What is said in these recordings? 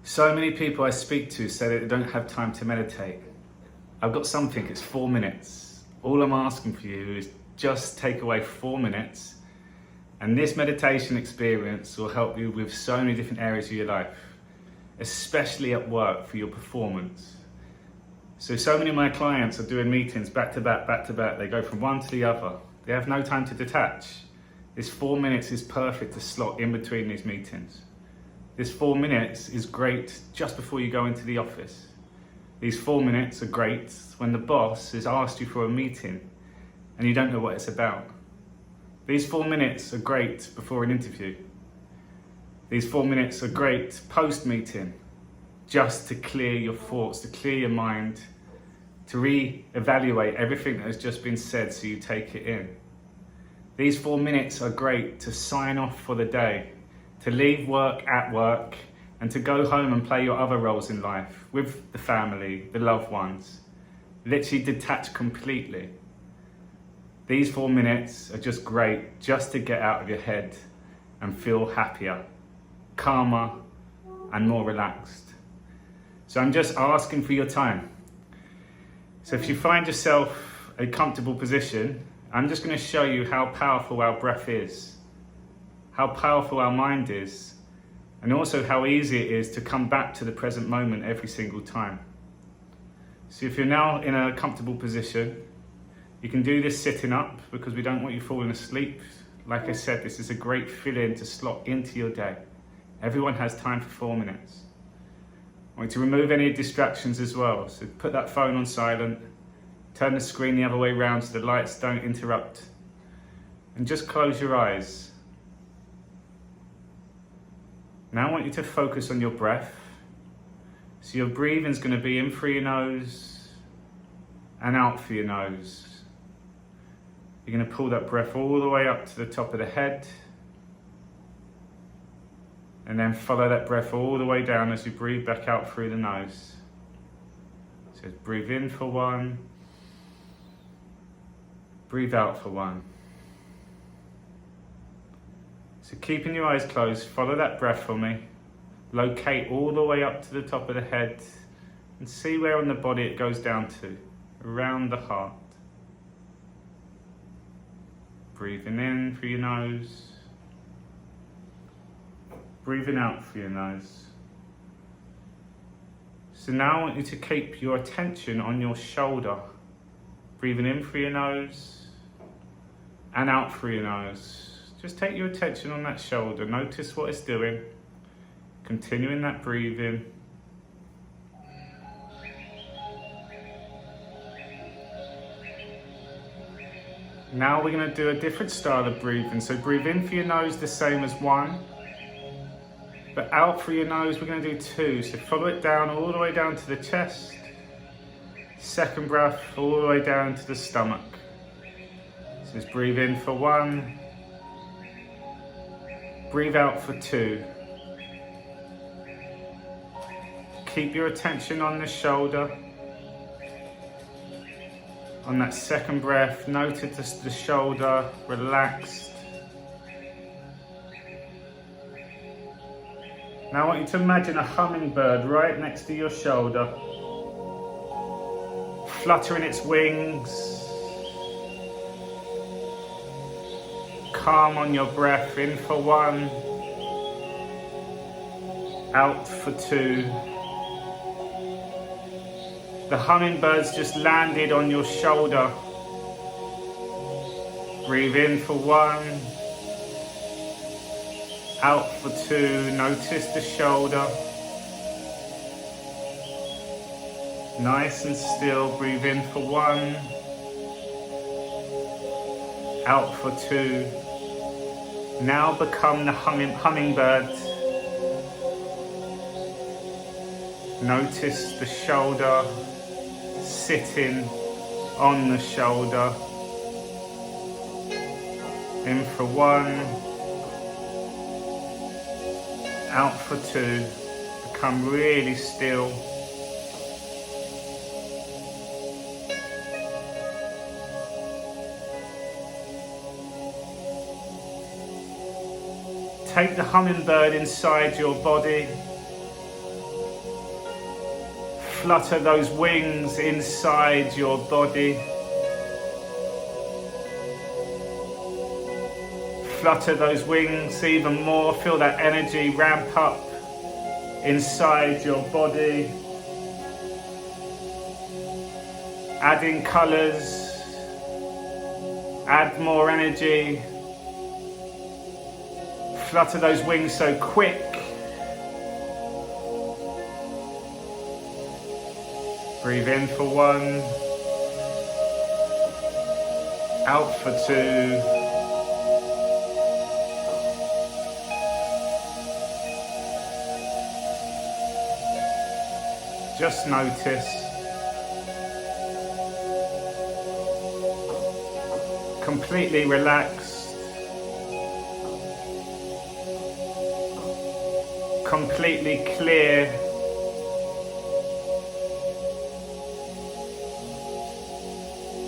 So many people I speak to say that they don't have time to meditate. I've got something, it's 4 minutes. All I'm asking for you is just take away 4 minutes, and this meditation experience will help you with so many different areas of your life, especially at work for your performance. So many of my clients are doing meetings back to back, back to back. They go from one to the other. They have no time to detach. This 4 minutes is perfect to slot in between these meetings. This 4 minutes is great just before you go into the office. These 4 minutes are great when the boss has asked you for a meeting and you don't know what it's about. These 4 minutes are great before an interview. These 4 minutes are great post-meeting, just to clear your thoughts, to clear your mind, to re-evaluate everything that has just been said so you take it in. These 4 minutes are great to sign off for the day, to leave work at work, and to go home and play your other roles in life with the family, the loved ones. Literally detach completely. These 4 minutes are just great just to get out of your head and feel happier, calmer, and more relaxed. So I'm just asking for your time. So if you find yourself a comfortable position, I'm just going to show you how powerful our breath is, how powerful our mind is, and also how easy it is to come back to the present moment every single time. So if you're now in a comfortable position, you can do this sitting up because we don't want you falling asleep. Like I said, this is a great fill-in to slot into your day. Everyone has time for 4 minutes. I want you to remove any distractions as well. So put that phone on silent, turn the screen the other way around so the lights don't interrupt, and just close your eyes. Now I want you to focus on your breath. So your breathing is going to be in through your nose and out through your nose. You're going to pull that breath all the way up to the top of the head, and then follow that breath all the way down as you breathe back out through the nose. So breathe in for 1, breathe out for 1. So keeping your eyes closed, follow that breath for me. Locate all the way up to the top of the head and see where on the body it goes down to, around the heart. Breathing in through your nose, breathing out through your nose. So now I want you to keep your attention on your shoulder. Breathing in through your nose and out through your nose. Just take your attention on that shoulder. Notice what it's doing. Continuing that breathing. Now we're going to do a different style of breathing. So breathe in through your nose the same as 1. But out through your nose we're going to do 2. So follow it down all the way down to the chest. Second breath all the way down to the stomach. So just breathe in for 1. Breathe out for 2. Keep your attention on the shoulder. On that second breath, notice the shoulder relaxed. Now I want you to imagine a hummingbird right next to your shoulder, fluttering its wings. Calm on your breath, in for 1, out for 2. The hummingbird's just landed on your shoulder. Breathe in for 1, out for 2. Notice the shoulder. Nice and still. Breathe in for 1, out for 2. Now become the hummingbird. Notice the shoulder, sitting on the shoulder. In for 1, out for 2. Become really still. Take the hummingbird inside your body. Flutter those wings inside your body. Flutter those wings even more. Feel that energy ramp up inside your body. Adding colours. Add more energy. Flutter those wings so quick. Breathe in for 1. Out for 2. Just notice. Completely relaxed. Completely clear.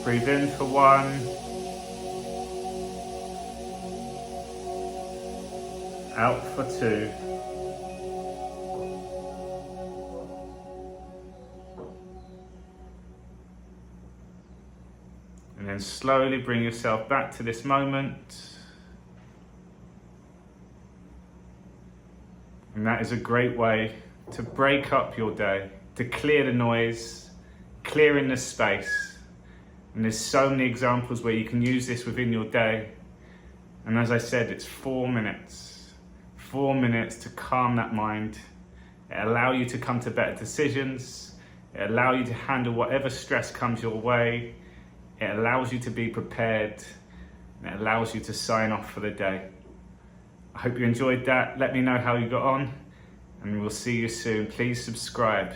Breathe in for 1. Out for 2. And then slowly bring yourself back to this moment. And that is a great way to break up your day, to clear the noise, clearing the space. And there's so many examples where you can use this within your day. And as I said, it's 4 minutes. 4 minutes to calm that mind. It allows you to come to better decisions. It allows you to handle whatever stress comes your way. It allows you to be prepared. And it allows you to sign off for the day. I hope you enjoyed that. Let me know how you got on. And we'll see you soon. Please subscribe.